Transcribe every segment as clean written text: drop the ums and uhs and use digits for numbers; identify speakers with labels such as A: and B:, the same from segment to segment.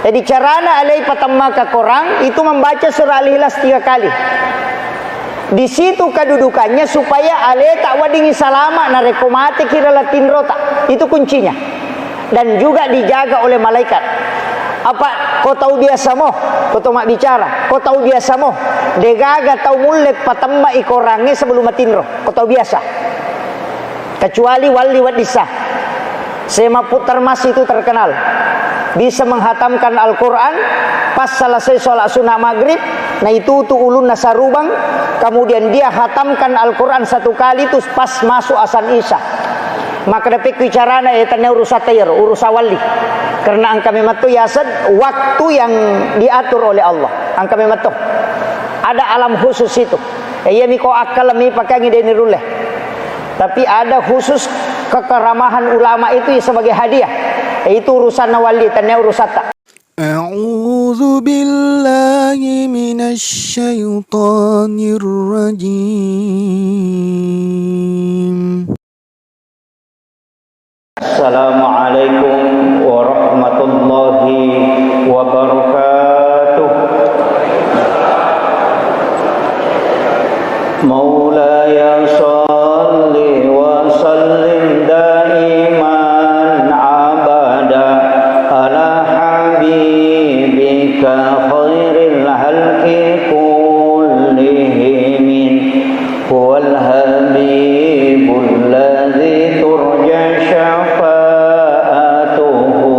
A: Jadi carana alai patamma ka korang itu membaca surah Al-Ikhlas 3 kali. Di situ kedudukannya supaya alai tak wadingi salama na rekomate kira latin rota. Itu kuncinya. Dan juga dijaga oleh malaikat. Apa kau tahu biasa mo? Kau tahu mak bicara. Kau tahu biasa mo? Degaga tahu mulek patamma ikorangnya sebelum matinro. Kau tahu biasa. Kecuali wali wadisa. Sema putar mas itu terkenal. Bisa menghatamkan Al-Quran pas selesai sholat sunnah maghrib. Nah itu ulun nasarubang. Kemudian dia hatamkan Al-Quran 1 kali terus pas masuk asan isya. Maka dapat bicarana etanya urusatayar, urusawali. Karena angka mematu yasad waktu yang diatur oleh Allah. Angka mematu ada alam khusus itu. Iya miko akal mi pakai ngideni ruleh. Tapi ada khusus kekeramahan ulama itu sebagai hadiah. Itu urusan wali, tanya urusata.
B: A'udzu billahi minasy syaithanir rajim.
A: Assalamualaikum warahmatullahi wabarakatuh. Maulaya shalli wa sallim daiman abada ala habibika khairil halqi kullihim huwal habibul ladzi turja syafa'atuhu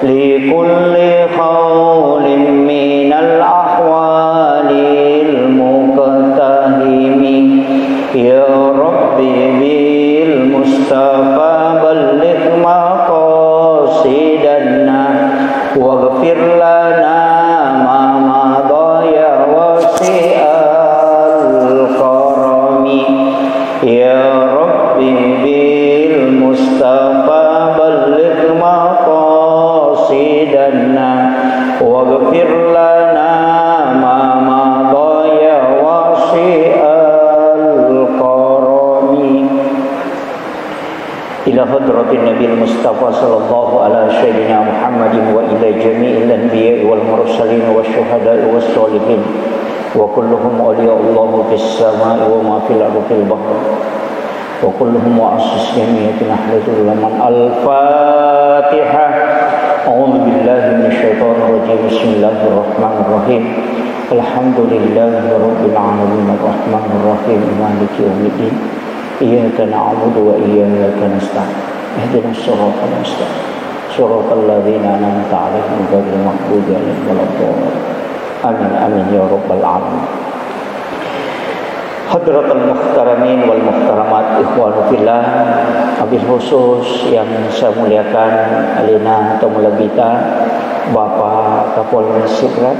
A: li kulli khawlin minal ahwalil muqtahimi ya rabbi bil mustafa balligh maqasidana waghfir lana ma madaya wasi'al karami ya rabbi bil mustafa balligh maqasidana waghfir lana ma madaya wasi'al karami ila hadratin nabil mustafa sallallahu ala sayyidina muhammadin wa ila jami'il anbiya'i wal mursalin wasyuhada'i wassalihin wa kulluhum awliya'ullah fis sama'i wa ma fil ardi fil bahri wa kulluhum mu'assis jami'atin ahlatul laman al-fatihah. A'udzu billahi minasyaitonir rajim. Bismillahirrahmanirrahim. Alhamdulillahi rabbil alamin arrahmanir rahim maliki yaumiddin. Iyyaka na'budu wa iyyaka nasta'in. Ihdinas siratal mustaqim. Siratal ladzina an'amta 'alaihim ghairil maghdubi 'alaihim waladdallin. Amin amin ya rabbal alamin. Hadratul muhtaramin wal muhtaramat ikhwanu fillah, habis khusus yang saya muliakan Alina Tomulabita Bapak Kapolres Sigrat.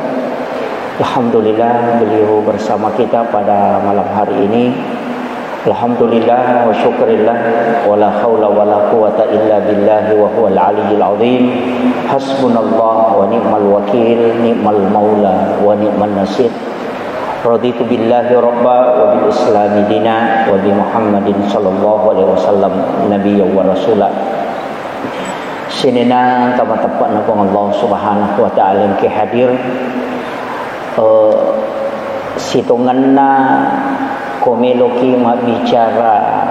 A: Alhamdulillah beliau bersama kita pada malam hari ini. Alhamdulillah wa syukurillah wa la haula wa la quwata illa billahi wa huwal aliyyil azim. Hasbunallah wa ni'mal wakil, ni'mal maula wa ni'man nasir. Raditu billahi rabba wa bil islami dina wa bi Muhammadin sallallahu alaihi wasallam nabiyyan wa rasula. Sinina tepat na kong Allah subhanahu wa ta'ala yang hadir situngan na komeloki mabicara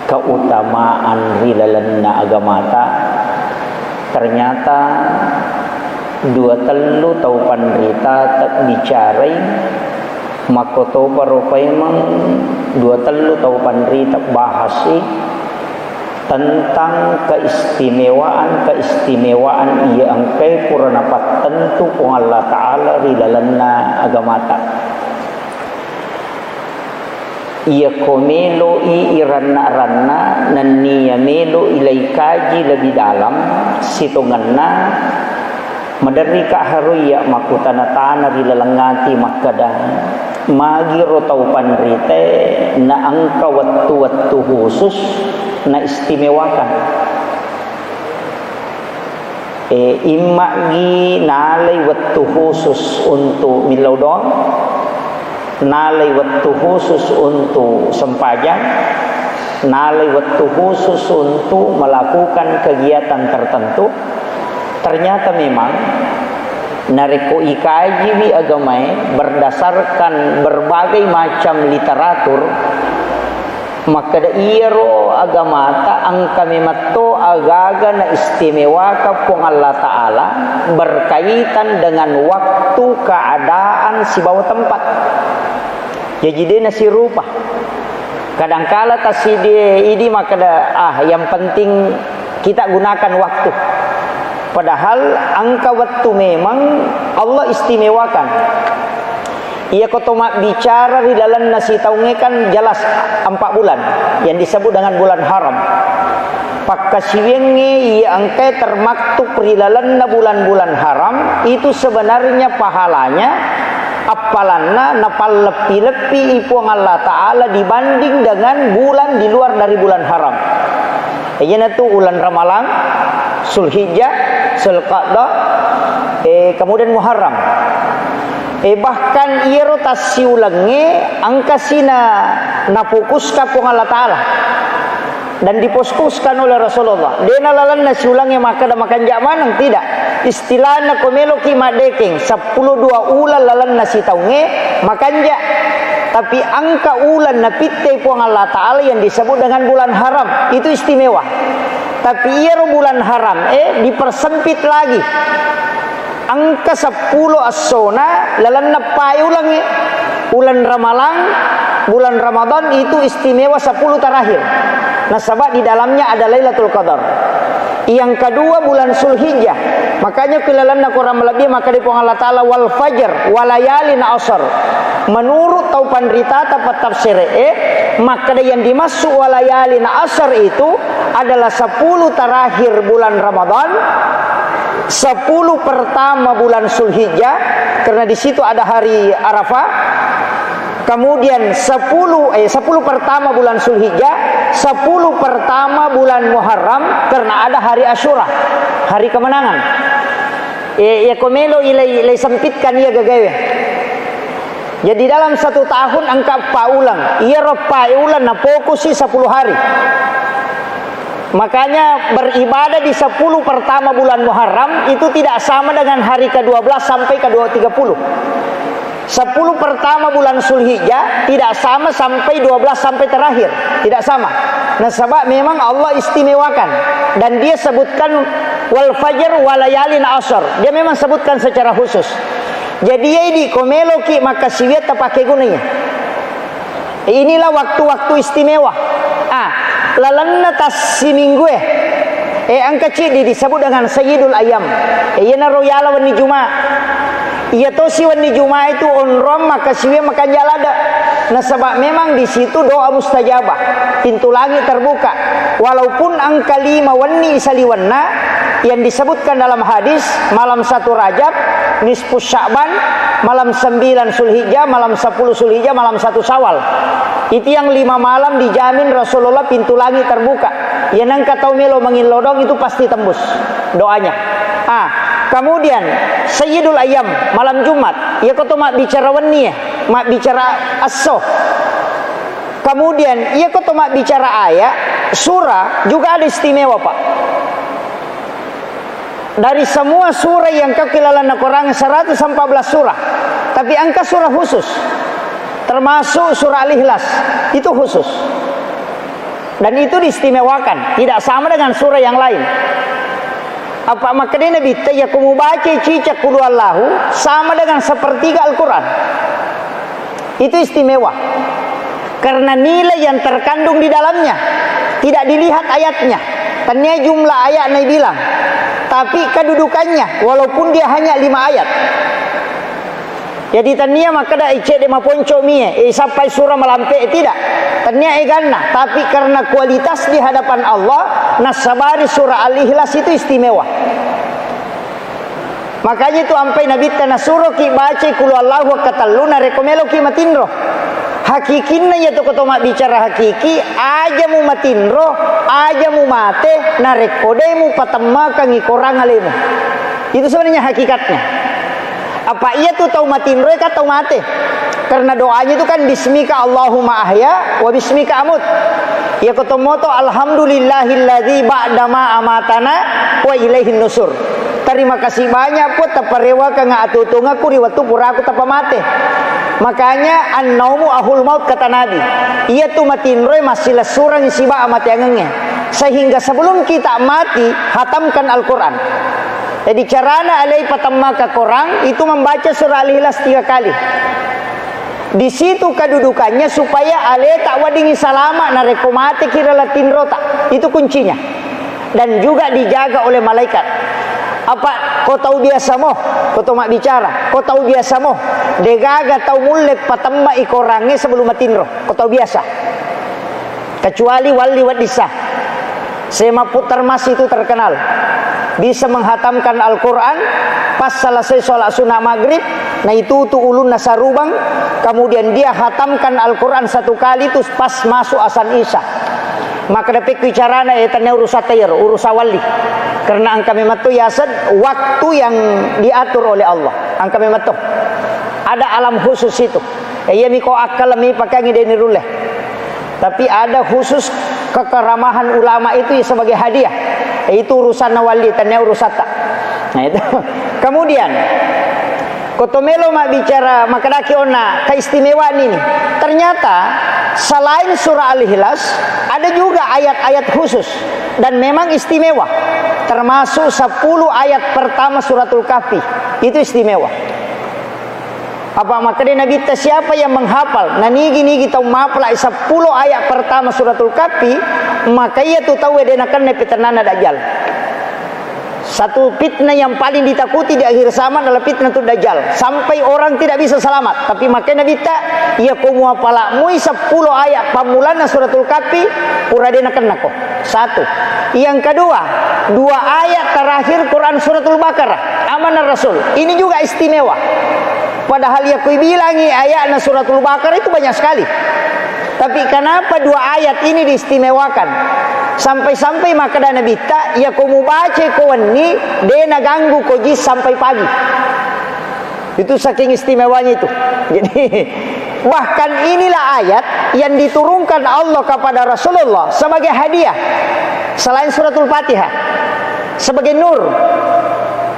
A: keutamaan rilalan na agamata. Ternyata 2-3 tau panrita tak bicarai makoto paropay mang 2-3 tau panrita bahasi tentang keistimewaan ia angkai puranapat tentu kung Allah Ta'ala rilalan na agamata. Ia komelo iranna nan niya melo ilay kaji lebih dalam situnganna madari ka haruya makutanatana rilalangati makada magiro tau panrite na angka wattu khusus na istimewakan imagi nalay wattu khusus untuk milaw doang, nalay waktu khusus untuk sempajan, nalay waktu khusus untuk melakukan kegiatan tertentu. ternyata memang nareko ikaji wi agamae berdasarkan berbagai macam literatur, maka da iro agamata angka memato agaga na istimewa ka pong Allah Ta'ala berkaitan dengan waktu keadaan si bawah tempat. Jadi na si rupa kadangkala tasi dia ini maka da yang penting kita gunakan waktu. Padahal angka waktu memang Allah istimewakan. Ia kotomak bicara di dalam nasi taunge kan jelas 4 bulan yang disebut dengan bulan haram. Pakkasiwenge ia angka termaktub di dalam bulan-bulan haram itu sebenarnya pahalanya apalanna napal lepi-lepi ipuang Allah Ta'ala dibanding dengan bulan di luar dari bulan haram. Iyana tu bulan Ramalan, Zulhijjah, Zulqa'dah, kemudian Muharram. Bahkan ia rotasi ulangi angka sina napukuskan pun Allah Ta'ala dan diposkuskan oleh Rasulullah. Dia nalalan nasi ulangi maka dah makan jak manang tidak. Istilahnya komelo ki madeking 10-2 ulan lalan nasi taunge makan jak. Tapi angka ulan napite pun Allah Ta'ala yang disebut dengan bulan haram itu istimewa. Tapi ia bulan haram dipersempit lagi. Angka 10 as-sona lalan napai ulangi. Bulan Ramalan, bulan Ramadan itu istimewa 10 terakhir. Nah sebab di dalamnya ada Lailatul Qadar. Yang kedua bulan Zulhijjah. Makanya kilalan nak orang lebih maka di Allah Ta'ala wal fajr walayalin asr. Menurut taupan rita tapat tafsir maka yang dimaksud walayalin asr itu adalah 10 terakhir bulan Ramadan, 10 pertama bulan Zulhijjah karena di situ ada hari Arafah. Kemudian 10 pertama bulan Zulhijjah, 10 pertama bulan Muharram karena ada hari Asyura, hari kemenangan. Ya komelo ilai sempitkan ia gagawe. Jadi dalam 1 tahun angka paulang, ia paulan na fokus 10 hari. Makanya beribadah di 10 pertama bulan Muharram itu tidak sama dengan hari ke-12 sampai ke-30. 10 pertama bulan Zulhijjah tidak sama sampai 12 sampai terakhir, tidak sama. Nah sebab memang Allah istimewakan dan dia sebutkan wal fajr walayalin asr. Dia memang sebutkan secara khusus. Jadi ini komelo ki maka siwet pakai gunanya. Inilah waktu-waktu istimewa. Lalanna tas siminggu angka cidi disebut dengan Sayyidul Ayyam. Iyana royala wani Jumat. Ia to si wani Jumat itu onrom maka siwe makan jalada. Nah sebab memang di situ doa mustajabah, pintu langit terbuka. Walaupun angka 5 wani saliwanna yang disebutkan dalam hadis malam 1 Rajab, nisfu Sya'ban, malam 9 Zulhijjah, malam 10 Zulhijjah, malam 1 Syawal. Itu yang 5 malam dijamin Rasulullah pintu langit terbuka. Yang nang katau melo mangilodong itu pasti tembus doanya. Kemudian Sayyidul Ayyam malam Jumat, ia kata mak bicara wani, mak bicara as-soh. Kemudian ia kata mak bicara ayat, surah juga ada istimewa Pak. Dari semua surah yang kau kilalan Al-Quran 114 surah, tapi angka surah khusus, termasuk surah Al-Ikhlas itu khusus. Dan itu diistimewakan, tidak sama dengan surah yang lain. Apa makanya Nabi ya kamu baca cicak qul huwallahu sama dengan sepertiga Al-Quran. Itu istimewa karena nilai yang terkandung di dalamnya tidak dilihat ayatnya. Tanya jumlah ayat Nabi bilang, tapi kedudukannya walaupun dia hanya 5 ayat. Jadi tania maka dah icek de maponco mie sampai surah melampai tidak. Tania ganna, tapi karena kualitas di hadapan Allah, nasabari surah Al-Ikhlas itu istimewa. Makanya itu sampai Nabi tanah surah ki baca qul huwallahu katalluna rekomelo ki matinro. Hakikinna ya to mak bicara hakiki aja mu matinro, aja mu mate narekodemu patamma kangi korang alemu. Itu sebenarnya hakikatnya. Apa ia tuh tahu matinro ka tahu mate? Karena doanya itu kan bismika Allahumma ahya wa bismika amut. Ya ketemu to alhamdulillahilladzi ba'da ma amatana wa ilaihin nusur. Terima kasih banyak pun taparewa ka nga atutunga ku riwatu puraku tapamate. Makanya an-naumu ahul maut kata Nabi. Ia tu matinroy masih lesurang siba amat yangengnya. Sehingga sebelum kita mati hatamkan Al-Quran. Jadi carana alai patamma ka korang itu membaca surah Al-Ikhlas 3 kali. Di situ kedudukannya supaya ale tak wadingi salama na rekomate kira latin rota. Itu kuncinya. Dan juga dijaga oleh malaikat. Apa kau tahu biasa mo? Kau tahu mak bicara. Kau tahu biasa mo? Degaga tahu mulek patamma ikorangnya sebelum matinro. Kau tahu biasa. Kecuali wali wadisa. Sema putar mas itu terkenal. Bisa menghatamkan Al-Quran pas selesai sholat sunnah maghrib. Nah itu ulun nasarubang. Kemudian dia hatamkan Al-Quran 1 kali terus pas masuk asan isya. Maka dapat bicarana etanya urusatayar, urusawali. Karena angka mematu yasad waktu yang diatur oleh Allah. Angka mematu. Ada alam khusus itu. Iya miko akal mi pakai ngide niruleh. Tapi ada khusus kekeramahan ulama itu sebagai hadiah. Itu urusan wali, tanya urusata. Nah itu. Kemudian kotomelo mak bicara makadaki ona keistimewaan ini. Ternyata selain surah Al-Ikhlas ada juga ayat-ayat khusus dan memang istimewa. Termasuk 10 ayat pertama suratul Kahfi. Itu istimewa. Apa makanya Nabi siapa yang menghafal nigi tahu mapla 10 ayat pertama suratul Kahfi, maka ia tu tahu edenakan nepetanana dajjal. Satu fitnah yang paling ditakuti di akhir zaman adalah fitnah tu dajjal. Sampai orang tidak bisa selamat. Tapi makanya Nabi tak ia kumua pala mui 10 ayat pamulana suratul Kahfi uradenakan nako. 1. Yang kedua, 2 ayat terakhir Quran suratul Baqarah. Amanah Rasul. Ini juga istimewa. Padahal ya kui bilangi ayatna suratul Baqarah itu banyak sekali. Tapi kenapa 2 ayat ini diistimewakan? Sampai-sampai maka dana bita ya kamu baca kawan ni dena ganggu kojis sampai pagi. Itu saking istimewanya itu. Jadi bahkan inilah ayat yang diturunkan Allah kepada Rasulullah sebagai hadiah selain suratul Fatihah sebagai nur.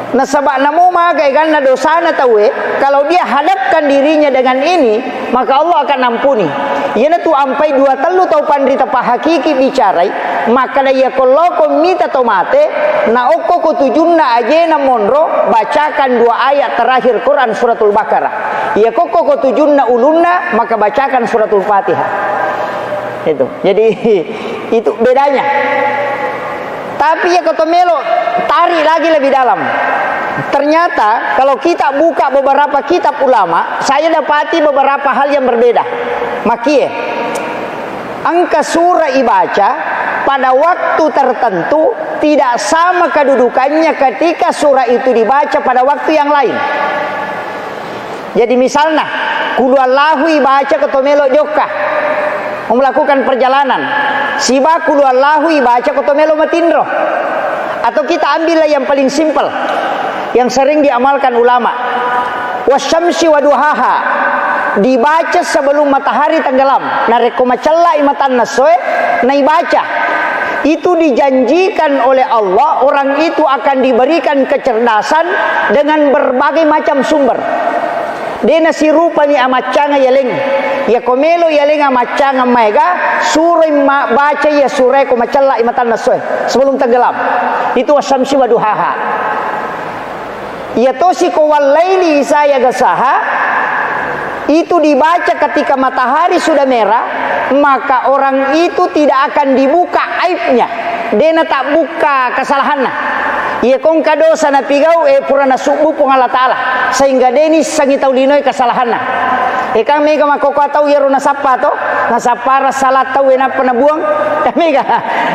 A: Nah sebab namu maka karena dosa na tahu kalau dia hadapkan dirinya dengan ini maka Allah akan ampuni. Ia tu ampai 2 telu tau pandrita pa hakiki bicarai maka dia kalau komita tomate na oko ko tujunna aje na monro bacakan 2 ayat terakhir Quran suratul Baqarah. Ia koko ko tujunna ulunna maka bacakan suratul Fatihah. Itu. Jadi itu bedanya. Tapi ya kotomelo tarik lagi lebih dalam. Ternyata kalau kita buka beberapa kitab ulama, saya dapati beberapa hal yang berbeda. Makie, angka surah ibaca pada waktu tertentu tidak sama kedudukannya ketika surah itu dibaca pada waktu yang lain. Jadi misalnya, kuluallahu ibaca kotomelo joka melakukan perjalanan. Siba kuluallahu ibaca kotomelo matindro. Atau kita ambillah yang paling simpel yang sering diamalkan ulama. Wasyamsi waduhaha dibaca sebelum matahari tenggelam. Nareko macalla imatan nasoe naibaca. Itu dijanjikan oleh Allah orang itu akan diberikan kecerdasan dengan berbagai macam sumber. Dena si rupa ni amacanga yeleng ya komelo yeleng amacanga mega surah baca ya surah ko macalla imatan nasoe sebelum tenggelam. Itu wasyamsi waduhaha. Ya tosi ko walaili saya gasaha itu dibaca ketika matahari sudah merah, maka orang itu tidak akan dibuka aibnya. Dena tak buka kesalahannya. Ia kong kadosa na pigau purana subuh pong Allah Ta'ala sehingga deni sangitaw linoy kesalahannya. Kang mega makoko tahu ya runa sapa to nasapara salat tahu na panabuang mega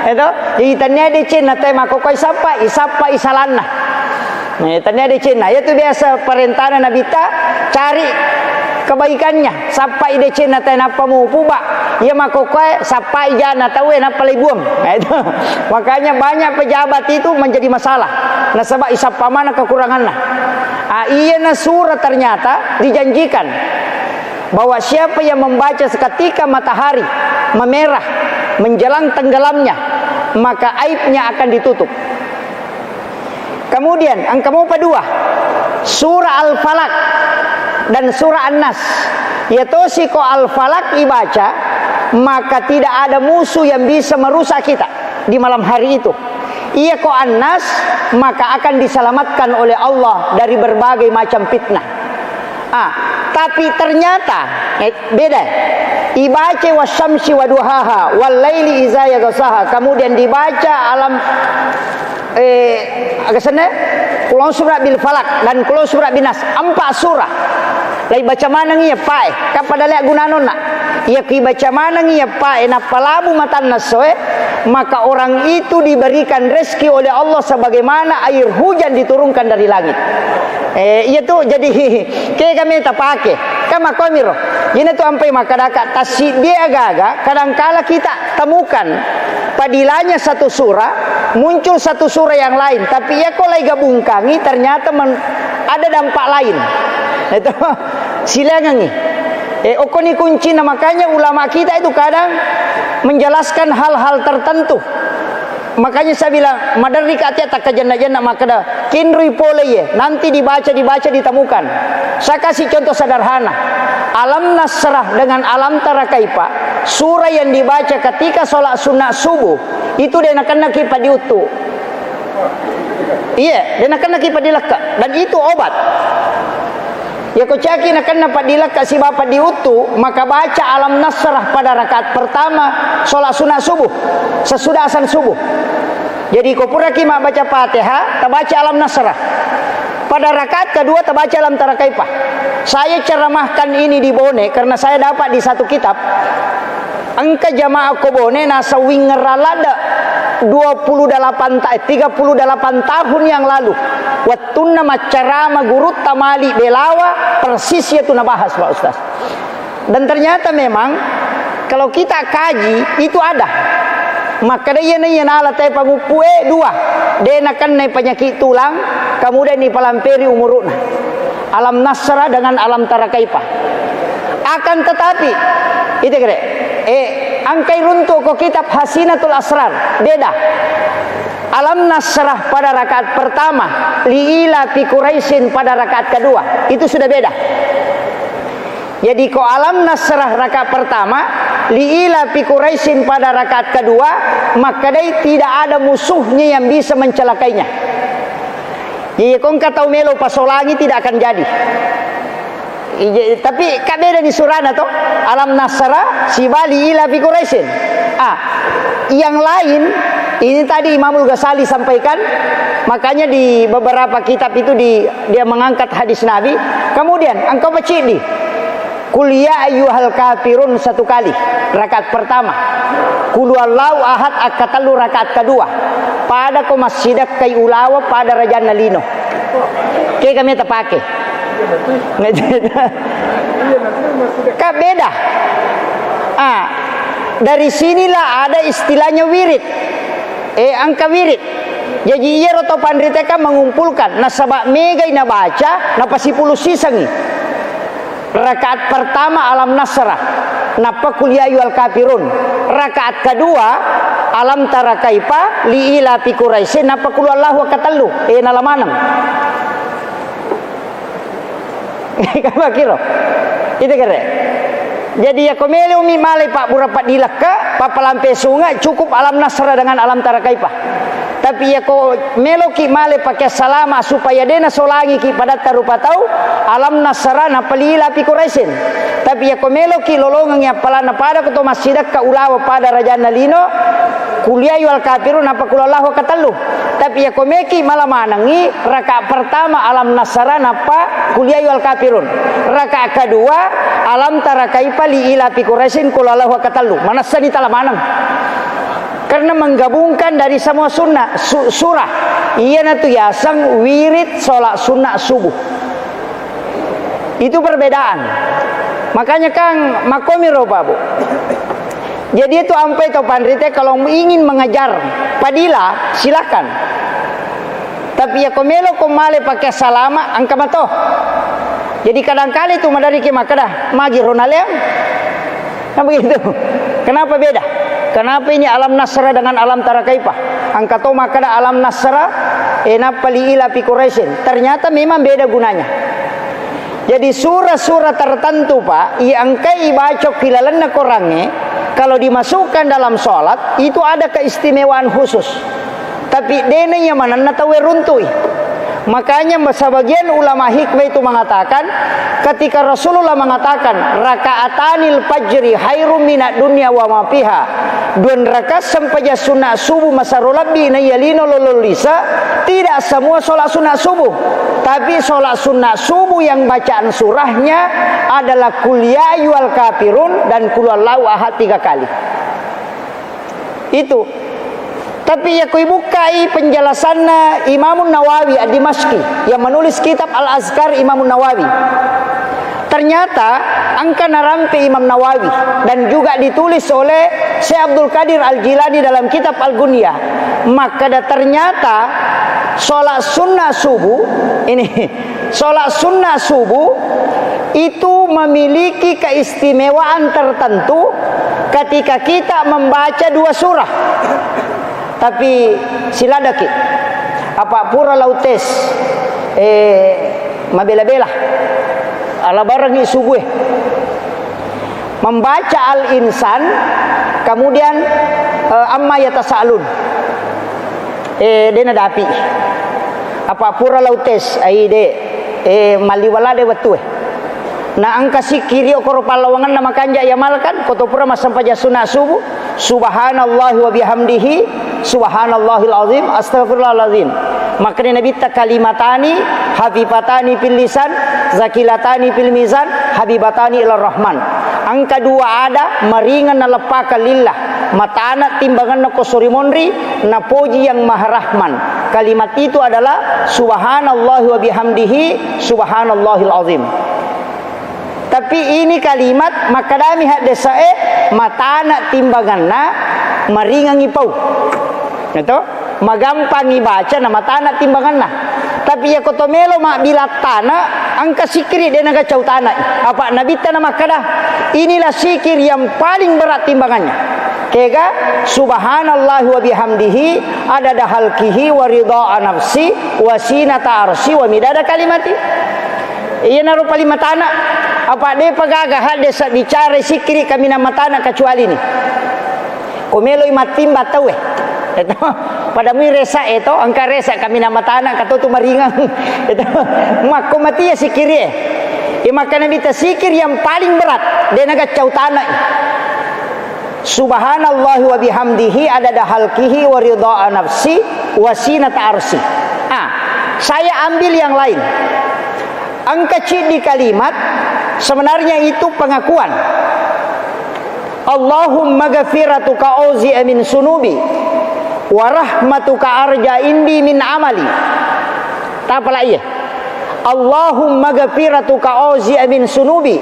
A: itu itanya de cina tay makoko isapa isalanna. Nah, tanya di Cina, itu biasa perintah Nabi ta cari kebaikannya. Sampai di Cina tanya apa mau puba, ya makokai sampai jana tahu apa lebuang. Nah, itu makanya banyak pejabat itu menjadi masalah. Nah sebab isapa mana kekurangannya. Iya na surah ternyata dijanjikan bahwa siapa yang membaca seketika matahari memerah menjelang tenggelamnya maka aibnya akan ditutup. Kemudian angka mupa 2, surah Al-Falaq dan surah An-Nas. Yaitu siko Al-Falaq dibaca, maka tidak ada musuh yang bisa merusak kita di malam hari itu. Ia ko An-Nas, maka akan diselamatkan oleh Allah dari berbagai macam fitnah. Tapi ternyata beda. Ibaca wasyamsi waduhaha wal laili iza yaghsaha. Kemudian dibaca alam agak sana Qul surah bil falak dan Qul surah bin nas, 4 surah. Lai baca mana ngia pae kapada lek gunanon nak. Ia ki baca mana ngia pae na palabu matan nasoe, maka orang itu diberikan rezeki oleh Allah sebagaimana air hujan diturunkan dari langit. Iya tu jadi kayak kami tak pakai kama komiro. Ini tu ampai makadaka tasih dia agak kadangkala kita temukan padilanya satu surah muncul satu surah yang lain, tapi ya kalau gabungkangi ternyata ada dampak lain. Itu silangan ni. Okoni kunci, makanya ulama kita itu kadang menjelaskan hal-hal tertentu. Makanya saya bilang madari katnya tak kejana-jana makada kinrui pole ye nanti dibaca ditemukan. Saya kasih contoh sederhana. Alam Nasrah dengan Alam Tara Kaifa, surah yang dibaca ketika sholat sunnah subuh itu dia nak kena kipa diutu. Iya, dia nak kena kipa dilaka dan itu obat. Ya kau caki nak kena padilaka si bapa diutu, maka baca Alam Nasrah pada rakaat pertama sholat sunnah subuh sesudah azan subuh. Jadi kau pura kima baca Fatihah, terbaca Alam Nasrah. Pada rakaat kedua terbaca Alam Tara Kaifa. Saya ceramahkan ini di Bone karena saya dapat di satu kitab. Angka jamaah ko Bone nasa wingeralada 38 tahun yang lalu. Wattuna macarama gurut tamali belawa persis itu nabahas Pak Ustaz. Dan ternyata memang kalau kita kaji itu ada. Maka dia nala tay pangupue 2. Dia nakan nai penyakit tulang, kemudian ni palamperi umuruna. Alam Nasrah dengan Alam Tara Kaifa. Akan tetapi itu kira angkai runtuh ko kitab Hasinatul Asrar beda. Alam Nasrah pada rakaat pertama, liila fi Quraisyin pada rakaat kedua, itu sudah beda. Jadi ko Alam Nasrah rakaat pertama, liila fi Quraisyin pada rakaat kedua, maka dia tidak ada musuhnya yang bisa mencelakainya. Jadi kau kata melo pasolangi tidak akan jadi. Tapi kak beda di surana toh. Alam Nasrah sibali ila fi Quraisyin. Yang lain ini tadi Imamul Ghazali sampaikan, makanya di beberapa kitab itu dia mengangkat hadis Nabi. Kemudian engkau baca di Qul ya ayyuhal kafirun 1 kali rakaat pertama. Qul huwallahu ahad akatalu rakaat kedua. Pada ko masjidak kai ulawa pada Raja Nalino. Kayak kami terpakai. Kak beda. Dari sinilah ada istilahnya wirid. Angka wirid. Jadi iya roto pandriteka mengumpulkan nasabak mega ina baca napa 10 sisangi. Rakaat pertama Alam Nasrah, napa Qul ya ayyuhal kafirun. Rakaat kedua Alam Tara Kaifa li ila fi Quraisyin, napa Qul huwallahu akatallu. Nalamanam. Kamu kira? Itu kira. Jadi ya komeli umi malai pak burapat dilaka, pak pelampe sungai cukup Alam Nasrah dengan Alam Tara Kaifa. Tapi ya ko meloki male pakai salama supaya dena solangi ki pada tarupa tahu Alam Nasrah na palila pi Quraisyin. Tapi ya ko meloki lolongang ya palana pada ko masjidak ka ulawa pada Raja Nalino kuliah yual kafirun apa kulallahu katallu. Tapi ya ko meki malamanangi rakaat pertama Alam Nasrah napa kuliah yual kafirun. Rakaat kedua Alam Tara Kaifa li ila pi Quraisyin kulallahu katallu. Manasa di talamanang. Karena menggabungkan dari semua sunnah surah. Iya natu yasang wirid sholat sunnah subuh. Itu perbedaan. Makanya Kang makomiro babu. Jadi itu ampai to pandrite kalau ingin mengajar padila silakan. Tapi ya komelo komale pakai salama angka mato. Jadi kadang-kali itu madari ke makadah magi ronalem. Nah begitu. Kenapa beda? kenapa ini alam nasra dengan alam tarakaipah? Angkato makada alam nasra pali ila fi Quraisyin. Ternyata memang beda gunanya. Jadi surah-surah tertentu Pak, yang kai baca kilalanna korangnya, kalau dimasukkan dalam sholat itu ada keistimewaan khusus. Tapi dene yang mana tahu runtui. Makanya sebagian ulama hikmah itu mengatakan, ketika Rasulullah mengatakan rakaatanil fajri khairum minad dunya wa ma fiha, dua rakaat sampaja sunat subuh masarulabi na yalino lololisa, tidak semua sholat sunat subuh, tapi sholat sunat subuh yang bacaan surahnya adalah qul ya ayyuhal kafirun dan qul huwallahu ahad 3 kali. Itu. Tapi ya kui bukai penjelasannya Imam Nawawi Ad-Dimashqi yang menulis kitab Al-Azkar Imam Nawawi. Ternyata angka narampe Imam Nawawi dan juga ditulis oleh Syekh Abdul Qadir Al-Jilani dalam kitab Al-Gunyah. Maka ternyata sholat sunnah subuh ini, sholat sunnah subuh itu memiliki keistimewaan tertentu ketika kita membaca 2 surah. Tapi siladaki apa pura lautes mabela-bela ala barangi subuh membaca al-insan, kemudian amma yatasalun dena dapi apa pura lautes ai de maliwala de betu na angka sikiri okoro palawangan nama kanja yamalkan koto pura masampaja sunah subuh subhanallahi wa bihamdihi subhanallahil azim astaghfirullahalazim. Makanya Nabi ta kalimatani habibatani fil lisan zakilatani fil mizan habibatani ilar rahman. Angka 2 ada maringan na lepaka lillah matana timbangan na kosorimonri na poji yang maha rahman. Kalimat itu adalah subhanallahi wa bihamdihi subhanallahil azim. Tapi ini kalimat makadami hak desae matana timbanganna maringan ipau. Itu magampang ibaca na matana timbanganna. Tapi ya kotomelo mak bilatana angka sikiri dia naga cautana. Apa nabi tanah makada? Inilah sikir yang paling berat timbangannya. Kega subhanallahi wa bihamdihi adada halqihi wa ridha nafsi wa sinata arsy wa midada kalimati. Iya naruh palimatana. Apa dia pagagah desa bicara sikiri kami nama tanah kecuali ini. Komelo imatim batau itu pada mi resa itu angka resa kami nama tanah kata tu maringang itu mak mati ya sikiri maka nabi sikir yang paling berat dia naga cautana subhanallahi wa bihamdihi adada halqihi wa ridha nafsi wa sinata arsy. Saya ambil yang lain. Angka C di kalimat sebenarnya itu pengakuan. Allahumma ghafiratuka auzi min sunubi wa rahmatuka arja indi min amali. Tak apalah iya. Allahumma ghafiratuka auzi min sunubi.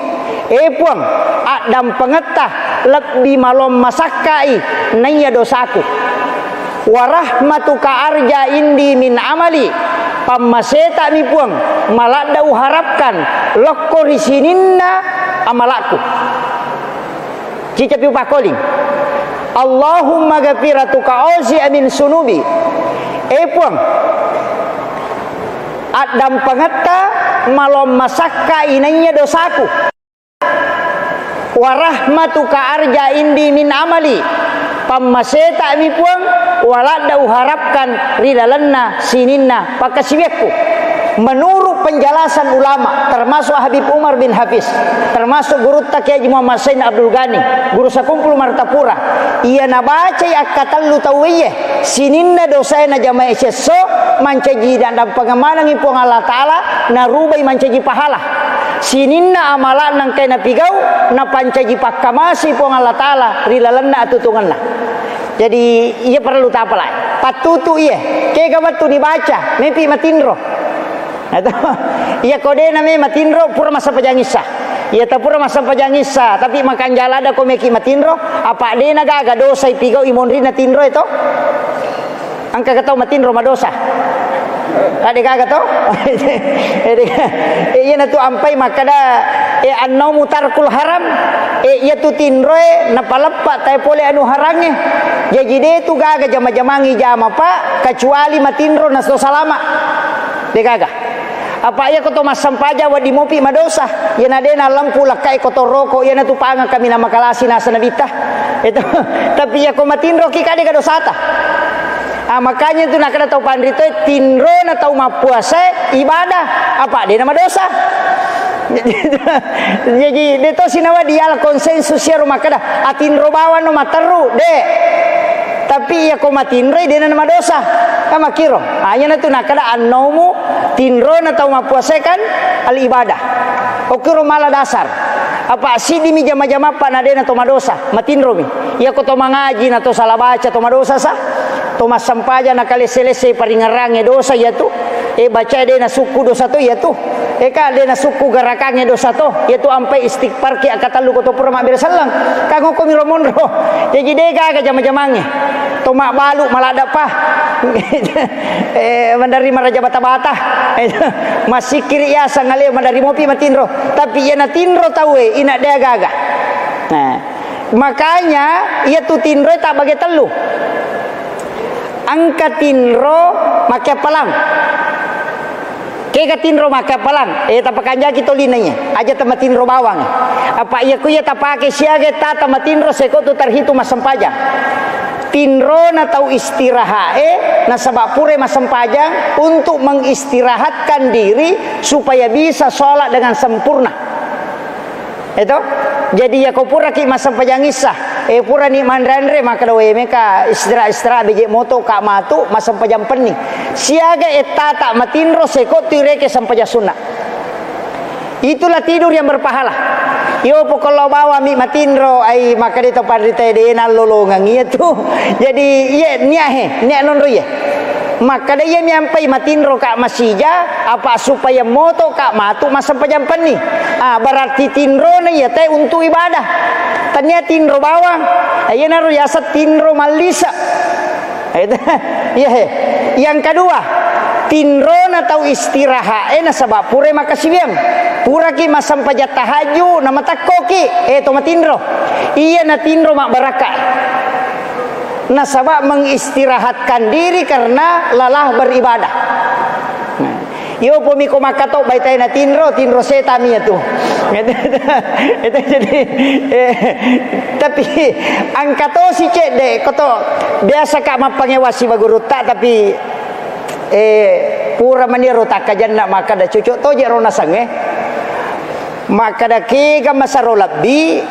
A: Puang adam pengetah lebih malom masakai naya dosaku. Wa rahmatuka arja indi min amali. Pamaseta mi puang malada uharapkan lokko risininna amalaku. Cica piu pakoling. Allahumma ghafiratuka auzi min sunubi. Puang adam pangata malom masakka inanya dosaku. Wa rahmatuka arja indi min amali. Pamaseta mi puang walada uharapkan ridalanna sininna pakasiwekku. Menurut penjelasan ulama termasuk Habib Umar bin Hafiz, termasuk guru Kiai Muhammad Sain Abdul Ghani, guru sakumpul Martapura, ia nabaca akatallu tawiyah sininna dosaina jamaah seso mancaji dan pengamanang ipuang Allah Ta'ala narubai mancaji pahala sininna amalan nang kay napigau na pancaji pakkamasi ipuang Allah Ta'ala rilalanna atutunganna. Jadi ia perlu tapalai patutu iya kaya kabatu dibaca mepi matindro atau ia kode namanya matindro pura masa pajangisa ia tak pura masa pajangisa tapi makan jalada ko meki matindro apa de nagaga dosa ipigau imonri na tindro itu angka katau matindro madosa ada gaga to iya na tu ampai makada annaumu tarkul haram ia tu tinroe na palappa tay pole anu harange jadi de tu gaga jama-jamangi jama pak kecuali matinro na so salama de gaga apa ia koto masampaja wa dimopi madosa yana de na lampu lakai koto roko yana tu panga kami na makalasi na sanabita itu tapi ya ko matinro ki kade ka dosata. Makanya itu nak kena tahu pandrito tinro na tahu mapuasa ibadah apa dia nama dosa. Jadi deto sinawa dial konsensus ya rumah kada atinro bawa no materu de. Tapi ya ko matinro dia nama dosa. Kama kiro. Hanya tu nak kada anomu tinro na tahu mapuasa kan al ibadah. Okiro mala dasar. Apa sidi mi jama-jama pa na de na to madosa matinro mi. Ya ko to mangaji na to salah baca to madosa sa. Tomas sampaja na kalese-lese paringarange dosa ya tu baca de na suku dosa tu ya tu ka de na suku garakange dosa tu ya tu ampai istighfar ki akatalu ko to pura mabir sallang kango ko miro monro jadi de ga jama-jamange to mak balu malada pa mandari maraja bata-bata masih kiri ya sangale mandari mopi matinro tapi ya na tinro tawe ina de gaga nah makanya ia tu tinro tak bagi telu angka tinro make palang kega tinro make palang tapakanja kita linanya aja tema tinro bawang apa iya ku ya tapake siage ta tema tinro seko tu terhitung masampajang tinro na tau istirahat na sabab pure masampajang untuk mengistirahatkan diri supaya bisa sholat dengan sempurna itu jadi ya kau pura ki masampajang isah pura ni mandandre maka dawe meka istirahat beje moto ka matu masampajang pening siaga tak matinro seko tireke sampaja sunnah itulah tidur yang berpahala yo pokolo bawa mi matinro ai maka dito padrite de na lolongang itu jadi ye niahe nia non roye maka dia nyampai matinro ka masija apa supaya moto ka matu masampajang pening berarti tinro na ya teh untuk ibadah tanya tinro bawang ayana riasat tinro malisa yang kedua tinro na tau istirahat na sabab pure makasibiam pura ki masampaja tahaju na matakoki to matinro iya na tinro mak barakah na sabab mengistirahatkan diri karena lelah beribadah. Yo pomiko makato baitai na tinro setami itu. Itu jadi tapi angkato si cek de koto biasa kak mapangewasi baguruta tapi pura maniro takajan nak maka da cucuk to je rona sange maka da kega masarolabbi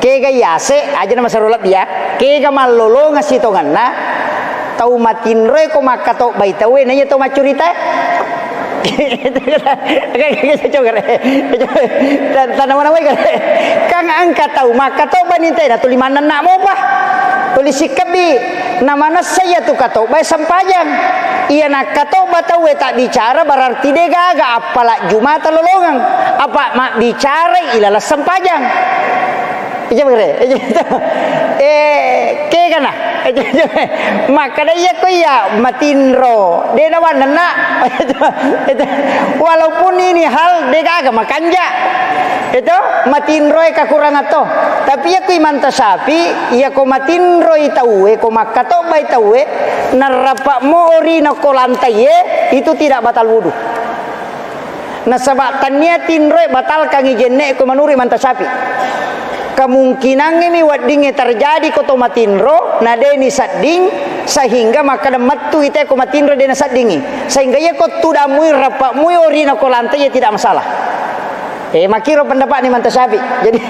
A: kega yase aja nama sarolab ya kega malolo ngasitongan na tau matinro ko makato baitawe nanya to macurita tanaman away kang angka tau makato baninte na tulimanan na mo pa tulisik kabi namana saya tu kato bay sampajang iya nak kato batawe tak bicara berarti de gaga apala jumata lolongang apa mak bicara ilala sampajang ke kana maka dia ko ya matinro de nawan na walaupun ini hal de gaga makanja itu matinro kakurangan to tapi ya ko imanta sapi ya ko matinro itawe ko makato bai tawe narapa mo ori na ko lantai itu tidak batal wudu na sabab tanya tinro batal kang ijenne ko manuri manta sapi kemungkinan ini wadingnya terjadi koto matinro nadeni sadding sehingga maka metu itu ko matinro dena saddingi sehingga ya ko tuda mui rapa mui orina ko lantai ya tidak masalah makiro pendapat ni manta sapi jadi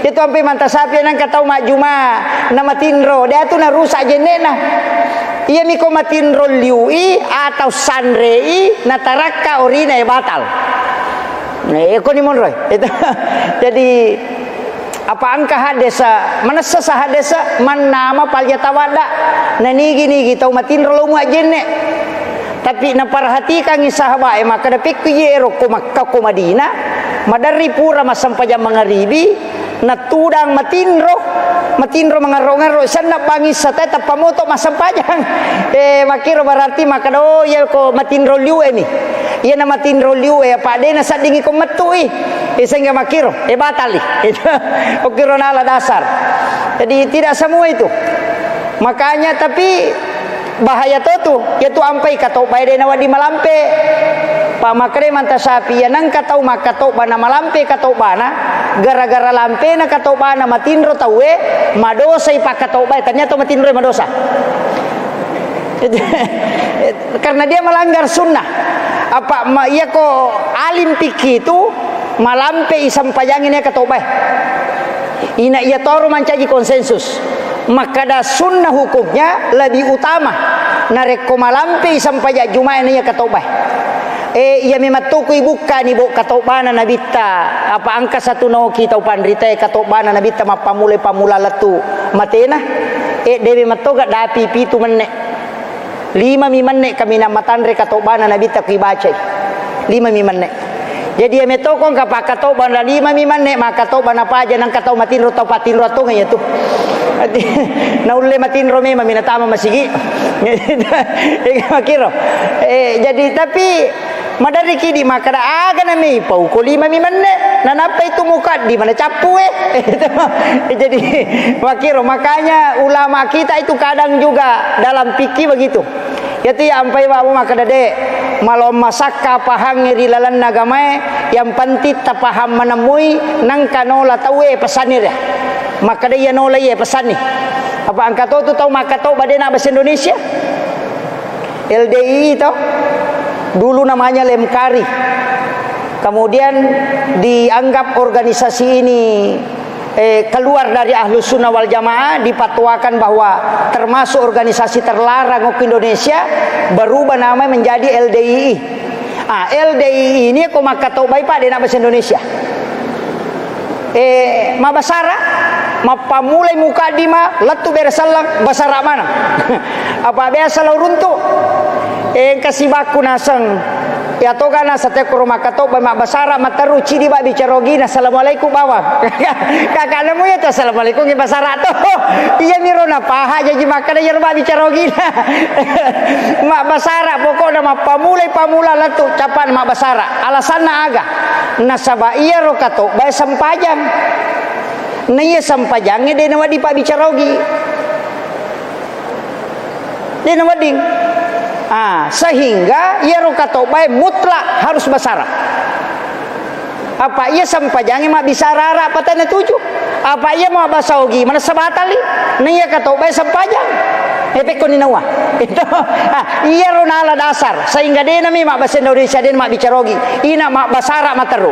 A: itu sampai manta sapi nang katau mak juma na matinro dia tu na rusak jenena iya mi ko matinro liui atau sandrei na taraka orina ya batal ko ni monroy itu jadi apa angka hadesa mana sesa hadesa man nama palja tawada na nigi tau matinro lo mu ajenne tapi na perhatikan sahabat maka da pikku yero ko Makkah ko Madinah madari pura masampajang mangaribi natudang matinro mangaro-ngaro sana bangis sa teta pamoto masampajang makiro berarti makado ya ko matinro liu ni iya na matinro liu pa de na sa dingi ko matui sehingga makiro batali itu okiro nala dasar. Jadi tidak semua itu. Makanya tapi bahaya tu yaitu ampai katau bae de na wadi malampe pamakre manta sapi ya nang katau makatau bana malampe katau bana gara-gara lampe na katau bana matinro tawe madosa ipa katau bae ternyata matinro madosa. Karena dia melanggar sunnah. Apa iya ko alim piki itu malampe isampayangin ya katau bae. Ina ia toro mancaji konsensus. Maka da sunnah hukumnya lebih utama nareko malampe sampai juma'a ya katobah ia mematuku ibuka ni bo katobana nabita apa angka satu no kita pandrita katobana nabita mapamule pamula latu matena dewe matoga dapi pitu mennek 5 mennek kami na matanre katobana nabita kibaca 5 mennek. Jadi ya metokong kapag katoban na 5 mennek makatoban na pa dyan ang kataw matinro tau patinro ato ngayon to. Naule matinro me maminatama masigi. Makiro. Jadi tapi madari kidi makada aga na may pauko 5 mennek nanapay tumukat di mana capu Jadi makiro makanya ulama kita itu kadang juga dalam fikih begitu. Yaitu ya ampai babu makadade malom masaka pahang ngirilalan nagamae yang penting tapaham menemui nang kanola tawe pesanir ya maka dia nola ye pesan ni apa angkat tu tahu maka tahu badena bahasa Indonesia LDI itu dulu namanya Lemkari kemudian dianggap organisasi ini keluar dari Ahlus Sunnah wal Jamaah dipatwakan bahwa termasuk organisasi terlarang di Indonesia berubah nama menjadi LDII. LDII ini kok maka tahu baik Pak dengan bahasa Indonesia. Mabasara mapamulai muka dima letu beresalang basara mana? Apa biasa lo runtuh? Kasih baku nasang ya to kana sa te kuruma kato ba mabasara mataruci di ba bicarogina assalamualaikum bawa kakana mo yato assalamualaikum gi basara to iya miro na paha jadi makana yer ba bicarogina mabasara pokokna mapamulai pamula latu capan mabasara alasanna aga nasaba iya ro kato ba sampajang na iya sampajangnya de na wadi pa bicarogi de na wading sehingga ia rokatobai mutlak harus basara. Apa ia sampajangi mak bisa rara patana 7. Apa ia mau basaogi mana sabatali? Nia katobai sampajang. Epek ko ninawa. Itu ia ronala dasar sehingga dia nami mak bahasa Indonesia dia mak bicarogi. Ina mak basara materu.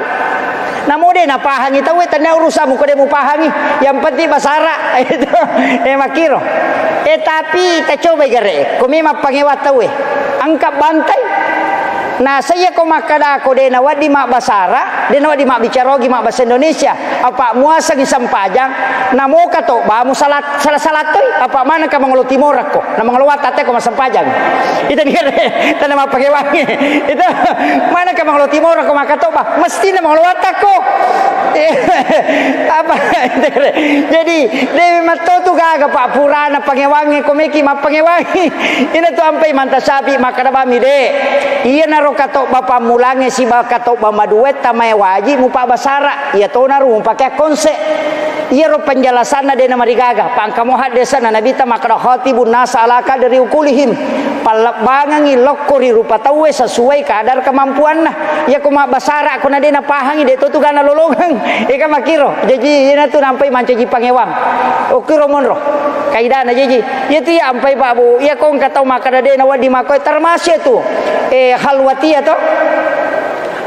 A: Namun dia napahangi tahu tanda urusanmu ko dia mau pahangi. Yang penting basara itu makiro. Tapi kita coba gere, kami mapangewat tahu angkat bantai. Nah saya ko makada ko de na wadi mak basara, de na wadi mak bicarogi mak bahasa Indonesia. Apa muasa gi sampajang, namo kato ba mu salah toy. Apa mana ka mangolo timor ko, na mangolowat ate ko masampajang. Itu gere, tanda mapangewangi. Itu mana ka mangolo timor ko makato ba, mesti na mangolowat ko. Apa jadi dewi mato tu gaga pak purana pangewangi komeki mapangewangi ina tu ampai mantasabi makada bami de iya naro kato bapa mulange si ba kato bama duet tamai waji mupa basara iya to naru pakai konsep iya ro penjelasan de na marigaga pangkamo hadesa na nabita makada khatibun nasa alaka dari ukulihim palabangangi lokori rupa tawe sesuai kadar kemampuan nah ya kuma basara kuna de na pahangi de to tu gana lologang ika makiro jadi ina tu nampai mancaji pangewang okiro monro kaida na jadi itu ya ampai babu ya kong katau makada de na wadi makoy termasuk tu halwati atau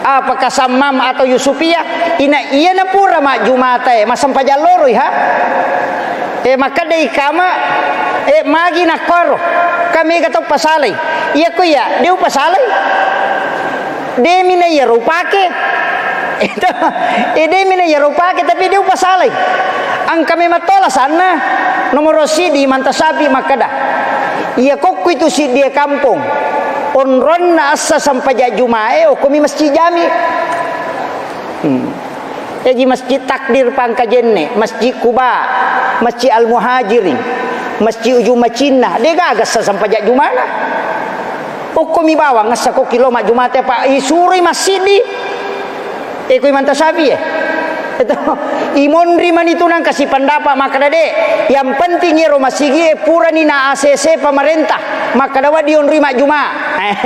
A: apakah samam atau yusufia ina iya na pura ma jumata masampajaloro ha maka de ikama magi nakoro kami katau pasalay iya ko ya diu pasalay demi na iya rupake itu ide mina ya rupa kita tapi dia pasalai ang kami matola sana nomor si di mantasabi makada iya kokku itu si dia kampung onron na asa sampai jumae o kami masjid jami Jadi masjid takdir pangkajenne, masjid Kuba, masjid Al-Muhajirin, masjid ujung Macina, dia gagas sampai jak jumana. Hukum ibawa ngasa ko kilo mak jumate pa isuri masjid di. Ko imanta sabi Itu imonri man itu nang kasih pendapat maka dade. Yang penting ya masigi pura ni na ACC pemerintah. Maka dawa dionri mak juma.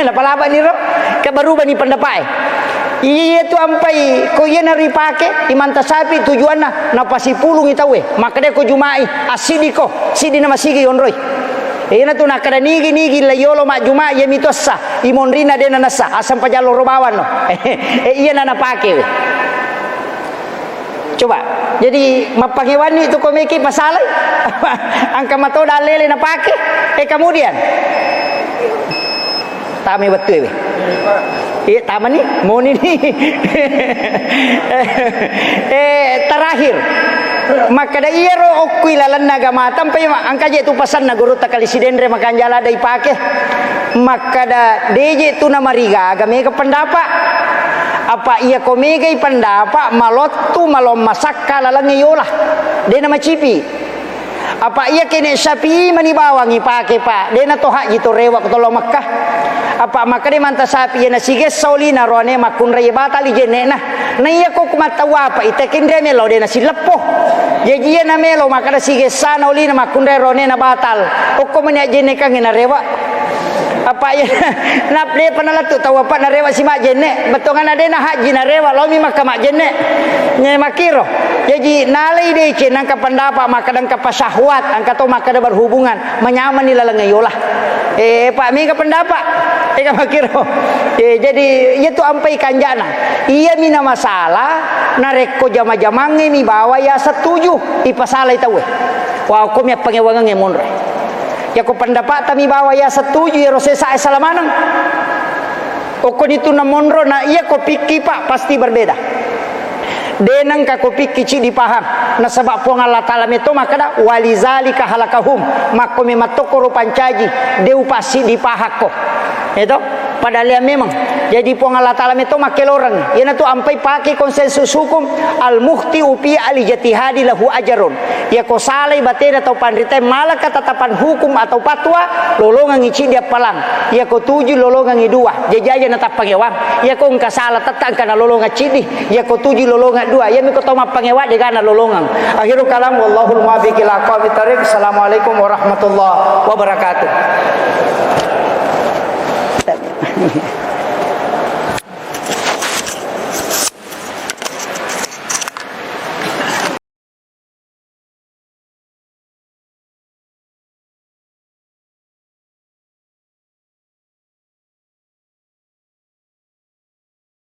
A: Lapa-lapa ni ro. Kebaruban ni pendapat. Iya tu ampai ko iya nari pake imanta sapi tujuanna napasi pulung itawe. Maka de ko jumai asidi ko sidi na masigi onroi. Ina tu nakada nigi la yolo mak juma ye mitossa imonrina de nasa asam pajalo robawan no. Iya na napake we. Coba jadi mapangewani itu komeki pasalai angka mato dalele na pake kemudian tami betul we. Iya taman nih mau nih terakhir maka da iya ro okui lalan naga matam pa angka je tu pasan na guru takali sidendre makan jala dai pake maka da deje tu na mariga agame ka pendapat apa ia komegai pendapat malotu malom masak kalalang yola dia nama cipi apa ia kene sapi mani bawangi pake pak dia na toha gitu rewak tolo Makkah apa maka dia manta sapi na sige saulina rone makun raya batali jene na iya ko kumatawa apa itekin dia melo dia na silepo jadi ia na melo maka da sige sana ulina makun raya rone na batal ko mani jene kang na rewak apa ya nap dia panalatu tahu apa narewa si mak jenne betongan ada na haji narewa lomi maka mak jenne nye makiro jadi nalai deh cenang ka pendapat maka dan ka pasahwat angka to maka ada berhubungan menyaman ni lalang yolah pak mi ka pendapat ka makiro jadi itu ampai kanjana iya mina masalah nareko jama-jamange mi bawa ya setuju ipasalai tahu wa hukum ya pangewangan ngemonre ya ko pendapat tami bawa ya setuju ya rosesa salamanang okon itu na monro na iya ko pikir pak pasti berbeda denang ka ko pikir ci dipaham na sebab po Allah taala meto maka da walizalika halakahum mako me matoko pancaji deu pasti dipahak ko itu padahal ya memang jadi po Allah taala meto makelorang yana tu ampai pakai konsensus hukum al muhti upi ali jatihadi lahu ajarun ya ko salai batena atau pandritai malaka tatapan hukum atau patwa lolongan ngici dia palang ya ko tuju lolongan dua jajaja na tapangewang ya ko ngka salah tatang kana lolongan cidi ya ko tuju lolongan dua ya mi ko toma pangewa de kana lolongan akhiru kalam wallahul muwaffiq ila aqwamit thariq. Assalamualaikum warahmatullahi wabarakatuh.